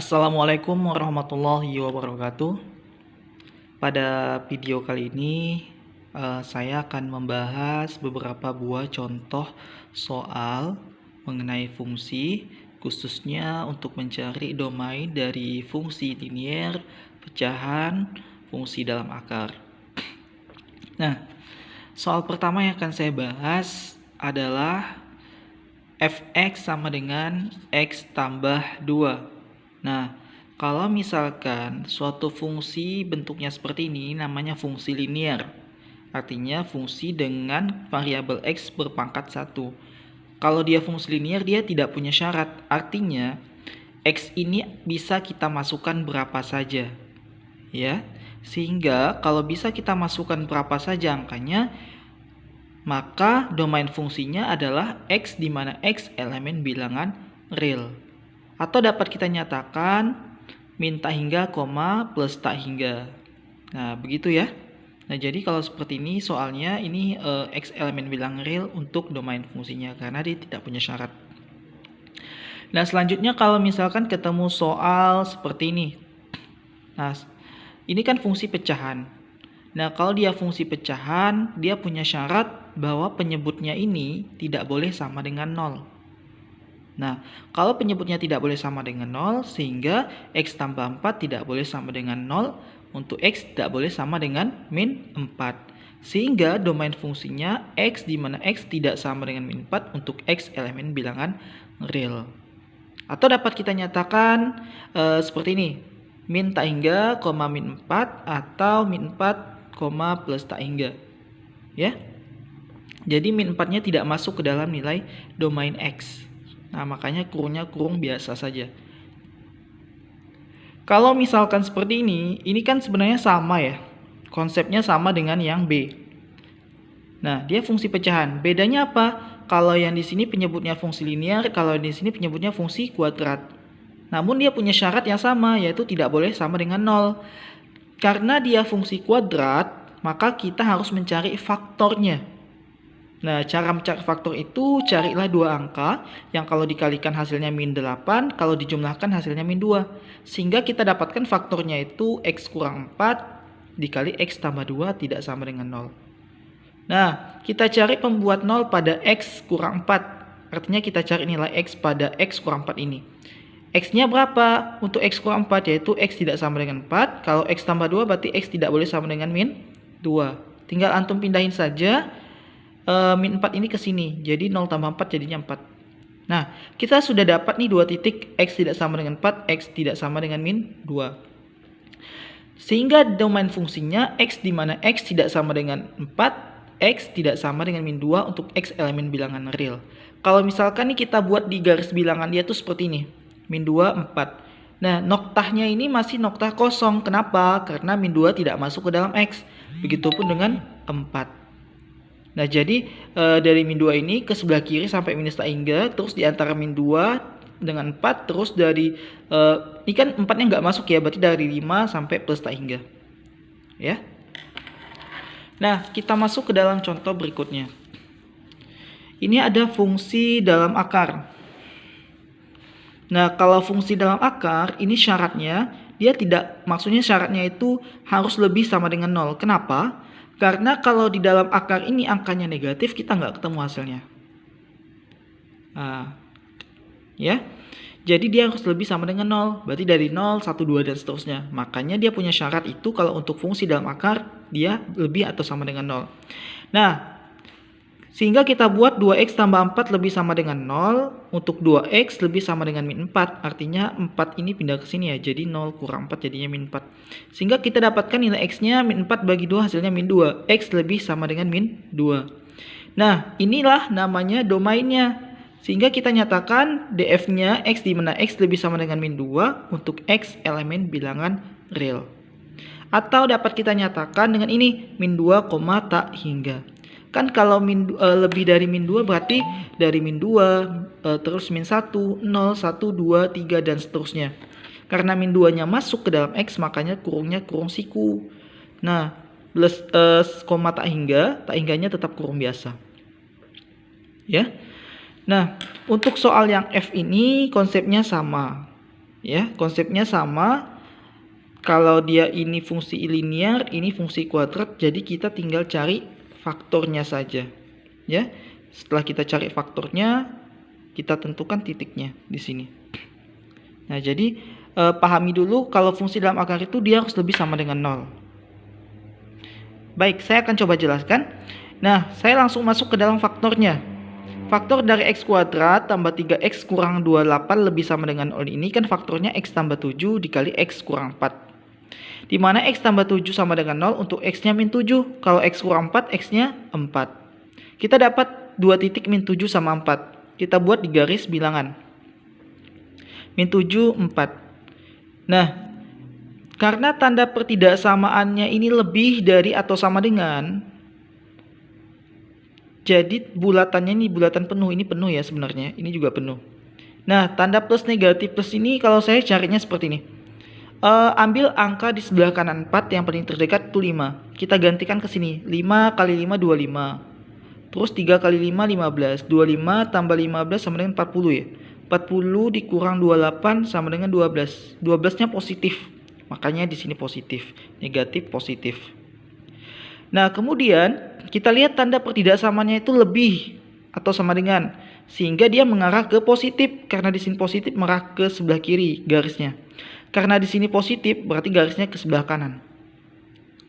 Assalamualaikum warahmatullahi wabarakatuh. Pada video kali ini saya akan membahas beberapa buah contoh soal mengenai fungsi, khususnya untuk mencari domain dari fungsi linier, pecahan, fungsi dalam akar. Nah, soal pertama yang akan saya bahas adalah fx sama dengan x tambah 2. Nah, kalau misalkan suatu fungsi bentuknya seperti ini, namanya fungsi linier. Artinya fungsi dengan variabel x berpangkat 1. Kalau dia fungsi linier, dia tidak punya syarat. Artinya, x ini bisa kita masukkan berapa saja. Ya, sehingga kalau bisa kita masukkan berapa saja angkanya, maka domain fungsinya adalah x, di mana x elemen bilangan real. Atau dapat kita nyatakan min tak hingga, plus tak hingga. Nah, begitu ya. Nah, jadi kalau seperti ini soalnya ini x elemen bilangan real untuk domain fungsinya karena dia tidak punya syarat. Nah, selanjutnya kalau misalkan ketemu soal seperti ini. Nah, ini kan fungsi pecahan. Nah, kalau dia fungsi pecahan, dia punya syarat bahwa penyebutnya ini tidak boleh sama dengan 0. Nah, kalau penyebutnya tidak boleh sama dengan 0, sehingga x tambah 4 tidak boleh sama dengan 0, untuk x tidak boleh sama dengan min 4. Sehingga domain fungsinya x, di mana x tidak sama dengan min 4 untuk x elemen bilangan real. Atau dapat kita nyatakan seperti ini, min tak hingga, min 4, atau min 4, plus tak hingga. Ya. Jadi min 4-nya tidak masuk ke dalam nilai domain x. Nah, makanya kurungnya kurung biasa saja. Kalau misalkan seperti ini kan sebenarnya sama ya. Konsepnya sama dengan yang B. Nah, dia fungsi pecahan. Bedanya apa? Kalau yang di sini penyebutnya fungsi linear, kalau di sini penyebutnya fungsi kuadrat. Namun dia punya syarat yang sama, yaitu tidak boleh sama dengan 0. Karena dia fungsi kuadrat, maka kita harus mencari faktornya. Nah, cara mencari faktor itu, carilah dua angka yang kalau dikalikan hasilnya min 8, kalau dijumlahkan hasilnya min 2. Sehingga kita dapatkan faktornya itu x kurang 4 dikali x tambah 2 tidak sama dengan 0. Nah, kita cari pembuat 0 pada x kurang 4. Artinya kita cari nilai x pada x kurang 4 ini. X-nya berapa? Untuk x kurang 4 yaitu x tidak sama dengan 4. Kalau x tambah 2 berarti x tidak boleh sama dengan min 2. Tinggal antum pindahin saja min 4 ini ke sini. Jadi 0 tambah 4 jadinya 4. Nah, kita sudah dapat nih dua titik x tidak sama dengan 4, x tidak sama dengan min 2. Sehingga domain fungsinya x, di mana x tidak sama dengan 4, x tidak sama dengan min 2 untuk x elemen bilangan real. Kalau misalkan nih kita buat di garis bilangan dia tuh seperti ini. Min 2, 4. Nah, noktahnya ini masih noktah kosong. Kenapa? Karena min 2 tidak masuk ke dalam x. Begitupun dengan 4. Nah, jadi dari min 2 ini ke sebelah kiri sampai minus tak hingga, terus di antara min 2 dengan 4, terus dari ini kan 4-nya nggak masuk ya, berarti dari 5 sampai plus tak hingga. Ya. Nah, kita masuk ke dalam contoh berikutnya. Ini ada fungsi dalam akar. Nah, kalau fungsi dalam akar, ini syaratnya, dia tidak, maksudnya syaratnya itu harus lebih sama dengan 0. Kenapa? Karena kalau di dalam akar ini angkanya negatif, kita nggak ketemu hasilnya. Nah, ya. Jadi dia harus lebih sama dengan 0. Berarti dari 0, 1, 2, dan seterusnya. Makanya dia punya syarat itu kalau untuk fungsi dalam akar, dia lebih atau sama dengan 0. Nah, sehingga kita buat 2x tambah 4 lebih sama dengan 0. Untuk 2x lebih sama dengan min 4. Artinya 4 ini pindah ke sini ya. Jadi 0 kurang 4 jadinya min 4. Sehingga kita dapatkan nilai x-nya min 4 bagi 2 hasilnya min 2. X lebih sama dengan min 2. Nah, inilah namanya domainnya. Sehingga kita nyatakan df-nya x, di mana x lebih sama dengan min 2 untuk x elemen bilangan real. Atau dapat kita nyatakan dengan ini, min 2, tak hingga. Kan kalau lebih dari min 2 berarti dari min 2, terus min 1, 0, 1, 2, 3, dan seterusnya. Karena min 2-nya masuk ke dalam x, makanya kurungnya kurung siku. Nah, plus tak hingga, tak hingganya tetap kurung biasa. Ya. Nah, untuk soal yang F ini konsepnya sama. Ya, konsepnya sama. Kalau dia ini fungsi linear, ini fungsi kuadrat, jadi kita tinggal cari faktornya saja. Ya, setelah kita cari faktornya, kita tentukan titiknya di sini. Nah, jadi pahami dulu kalau fungsi dalam akar itu dia harus lebih sama dengan 0. Baik, saya akan coba jelaskan. Nah, saya langsung masuk ke dalam faktornya. Faktor dari x kuadrat tambah 3x kurang 28 lebih sama dengan 0 ini kan faktornya x tambah 7 dikali x kurang 4. Di mana x tambah 7 sama dengan 0 untuk x-nya min 7. Kalau x kurang 4, x-nya 4. Kita dapat 2 titik min 7 sama 4. Kita buat di garis bilangan. Min 7, 4. Nah, karena tanda pertidaksamaannya ini lebih dari atau sama dengan, jadi bulatannya ini bulatan penuh, ini penuh ya sebenarnya, ini juga penuh. Nah, tanda plus negatif plus ini kalau saya carinya seperti ini. Ambil angka di sebelah kanan 4, yang paling terdekat itu 5. Kita gantikan ke sini. 5 kali 5, 25. Terus 3 kali 5, 15. 25 tambah 15 sama dengan 40 ya. 40 dikurang 28 sama dengan 12. 12-nya positif. Makanya di sini positif. Negatif, positif. Nah, kemudian kita lihat tanda pertidaksamaannya itu lebih atau sama dengan, sehingga dia mengarah ke positif. Karena di sini positif mengarah ke sebelah kiri garisnya. Karena di sini positif berarti garisnya ke sebelah kanan.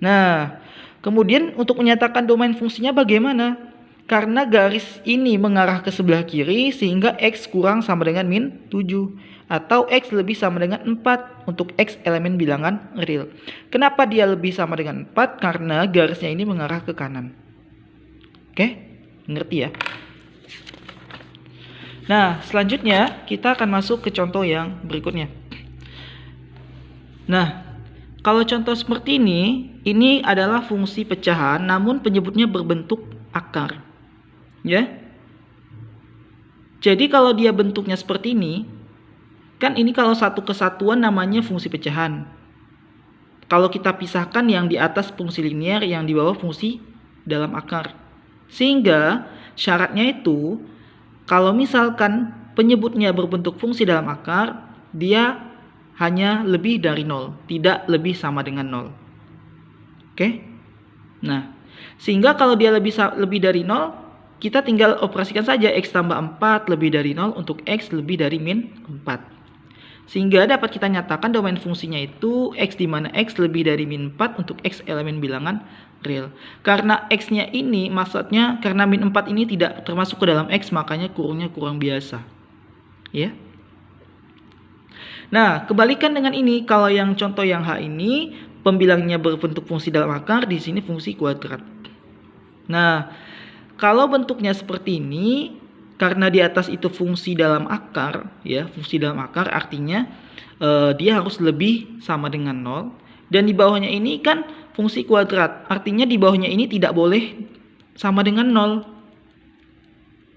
Nah, kemudian untuk menyatakan domain fungsinya bagaimana? Karena garis ini mengarah ke sebelah kiri sehingga x kurang sama dengan min 7. Atau x lebih sama dengan 4 untuk x elemen bilangan real. Kenapa dia lebih sama dengan 4? Karena garisnya ini mengarah ke kanan. Oke, ngerti ya? Nah, selanjutnya kita akan masuk ke contoh yang berikutnya. Nah, kalau contoh seperti ini adalah fungsi pecahan namun penyebutnya berbentuk akar. Ya. Jadi kalau dia bentuknya seperti ini, kan ini kalau satu kesatuan namanya fungsi pecahan. Kalau kita pisahkan yang di atas fungsi linear, yang di bawah fungsi dalam akar. Sehingga syaratnya itu kalau misalkan penyebutnya berbentuk fungsi dalam akar, dia hanya lebih dari 0, tidak lebih sama dengan 0. Oke? Nah, sehingga kalau dia lebih dari 0, kita tinggal operasikan saja x tambah 4 lebih dari 0 untuk x lebih dari min 4. Sehingga dapat kita nyatakan domain fungsinya itu x di mana x lebih dari min 4 untuk x elemen bilangan real. Karena x-nya ini maksudnya karena min 4 ini tidak termasuk ke dalam x, makanya kurungnya kurang biasa. Ya. Nah, kebalikan dengan ini, kalau yang contoh yang H ini pembilangnya berbentuk fungsi dalam akar, di sini fungsi kuadrat. Nah, kalau bentuknya seperti ini, karena di atas itu fungsi dalam akar, ya, fungsi dalam akar artinya dia harus lebih sama dengan 0, dan di bawahnya ini kan fungsi kuadrat, artinya di bawahnya ini tidak boleh sama dengan 0.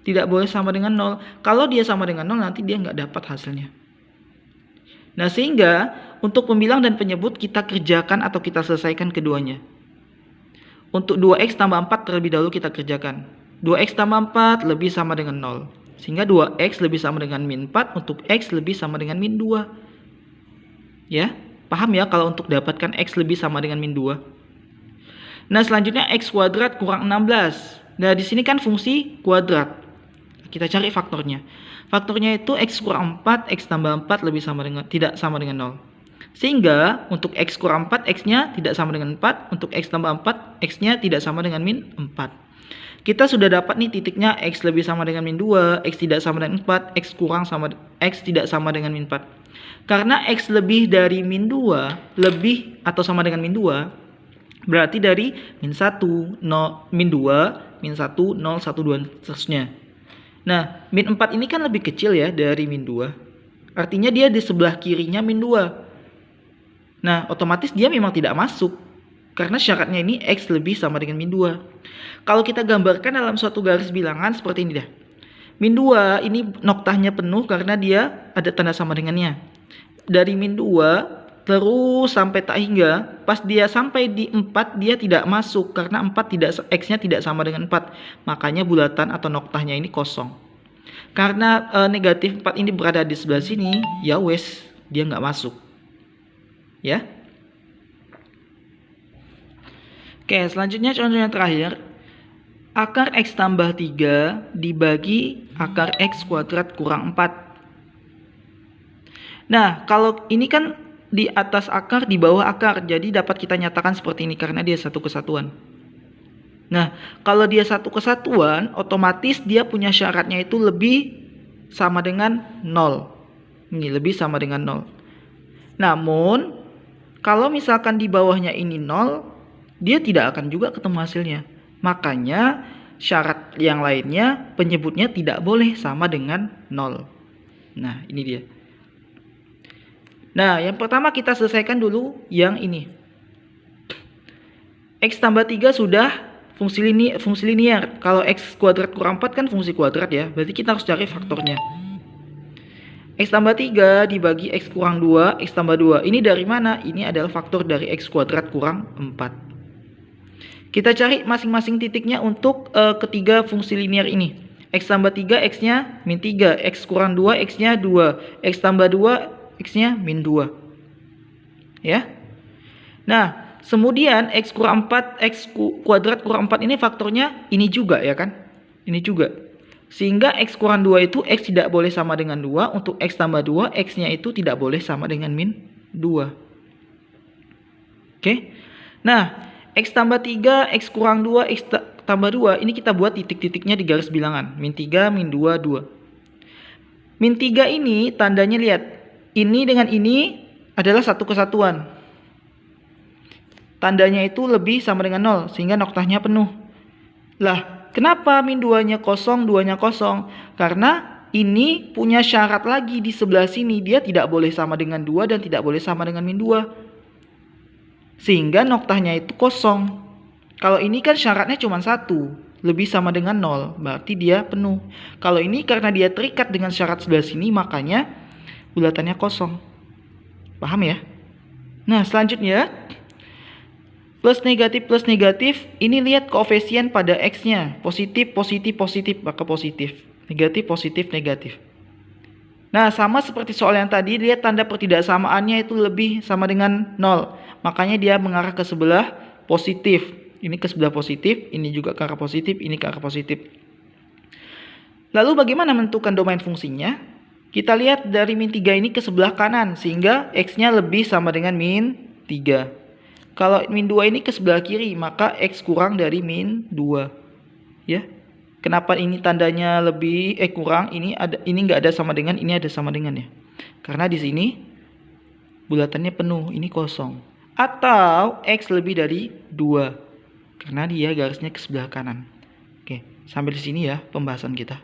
Tidak boleh sama dengan 0. Kalau dia sama dengan 0, nanti dia nggak dapat hasilnya. Nah, sehingga untuk pembilang dan penyebut kita kerjakan atau kita selesaikan keduanya. Untuk 2x tambah 4 terlebih dahulu kita kerjakan. 2x tambah 4 lebih sama dengan 0. Sehingga 2x lebih sama dengan min 4 untuk x lebih sama dengan min 2. Ya, paham ya kalau untuk dapatkan x lebih sama dengan min 2. Nah, selanjutnya x kuadrat kurang 16. Nah, di sini kan fungsi kuadrat. Kita cari faktornya. Faktornya itu x kurang 4, x tambah 4 lebih sama dengan tidak sama dengan 0. Sehingga untuk x kurang 4, x-nya tidak sama dengan 4. Untuk x tambah 4, x-nya tidak sama dengan min 4. Kita sudah dapat nih titiknya x lebih sama dengan min 2, x tidak sama dengan 4, x tidak sama dengan min 4. Karena x lebih dari min 2, lebih atau sama dengan min 2, berarti dari min 1, 0, min 2, min 1, 0, 1, 2, seterusnya. Nah, min 4 ini kan lebih kecil ya dari min 2. Artinya dia di sebelah kirinya min 2. Nah, otomatis dia memang tidak masuk. Karena syaratnya ini x lebih sama dengan min 2. Kalau kita gambarkan dalam suatu garis bilangan seperti ini dah. Min 2 ini noktahnya penuh karena dia ada tanda sama dengannya. Dari min 2 terus sampai tak hingga, pas dia sampai di 4 dia tidak masuk karena 4 x-nya tidak sama dengan 4. Makanya bulatan atau noktahnya ini kosong. Karena negatif 4 ini berada di sebelah sini, ya wes, dia nggak masuk. Ya. Oke, selanjutnya contoh yang terakhir. Akar X tambah 3 dibagi akar X kuadrat kurang 4. Nah, kalau ini kan di atas akar, di bawah akar. Jadi dapat kita nyatakan seperti ini karena dia satu kesatuan. Nah, kalau dia satu kesatuan, otomatis dia punya syaratnya itu lebih sama dengan 0. Ini lebih sama dengan 0. Namun, kalau misalkan di bawahnya ini 0, dia tidak akan juga ketemu hasilnya. Makanya syarat yang lainnya penyebutnya tidak boleh sama dengan 0. Nah, ini dia. Nah, yang pertama kita selesaikan dulu yang ini. X tambah 3 sudah fungsi linear. Kalau X kuadrat kurang 4 kan fungsi kuadrat ya. Berarti kita harus cari faktornya. X tambah 3 dibagi X kurang 2, X tambah 2. Ini dari mana? Ini adalah faktor dari X kuadrat kurang 4. Kita cari masing-masing titiknya untuk ketiga fungsi linear ini. X tambah 3, X-nya min 3. X kurang 2, X-nya 2. X tambah 2, X-nya min 2. Ya. Nah, kemudian X kurang 4, X kuadrat kurang 4 ini faktornya ini juga ya kan? Ini juga. Sehingga X kurang 2 itu X tidak boleh sama dengan 2. Untuk X tambah 2, X-nya itu tidak boleh sama dengan min 2. Oke. Nah, X tambah 3, X kurang 2, X tambah 2. Ini kita buat titik-titiknya di garis bilangan. Min 3, min 2, 2. Min 3 ini tandanya lihat. Ini dengan ini adalah satu kesatuan. Tandanya itu lebih sama dengan 0. Sehingga noktahnya penuh. Lah, kenapa min 2-nya kosong, 2-nya kosong? Karena ini punya syarat lagi di sebelah sini. Dia tidak boleh sama dengan 2 dan tidak boleh sama dengan min 2. Sehingga noktahnya itu kosong. Kalau ini kan syaratnya cuma 1, lebih sama dengan 0, berarti dia penuh. Kalau ini karena dia terikat dengan syarat sebelah sini, makanya bulatannya kosong. Paham ya? Nah, selanjutnya plus negatif, ini lihat koefisien pada X-nya. Positif, positif, positif, maka positif. Negatif, positif, negatif. Nah, sama seperti soal yang tadi, lihat tanda pertidaksamaannya itu lebih sama dengan 0. Makanya dia mengarah ke sebelah positif. Ini ke sebelah positif, ini juga ke arah positif, ini ke arah positif. Lalu bagaimana menentukan domain fungsinya? Kita lihat dari min 3 ini ke sebelah kanan, sehingga X-nya lebih sama dengan min 3. Kalau min 2 ini ke sebelah kiri, maka X kurang dari min 2. Ya. Kenapa ini tandanya lebih kurang? Ini nggak ada sama dengan, ini ada sama dengan ya. Karena di sini bulatannya penuh, ini kosong. Atau X lebih dari 2. Karena dia garisnya ke sebelah kanan. Oke, sampai di sini ya pembahasan kita.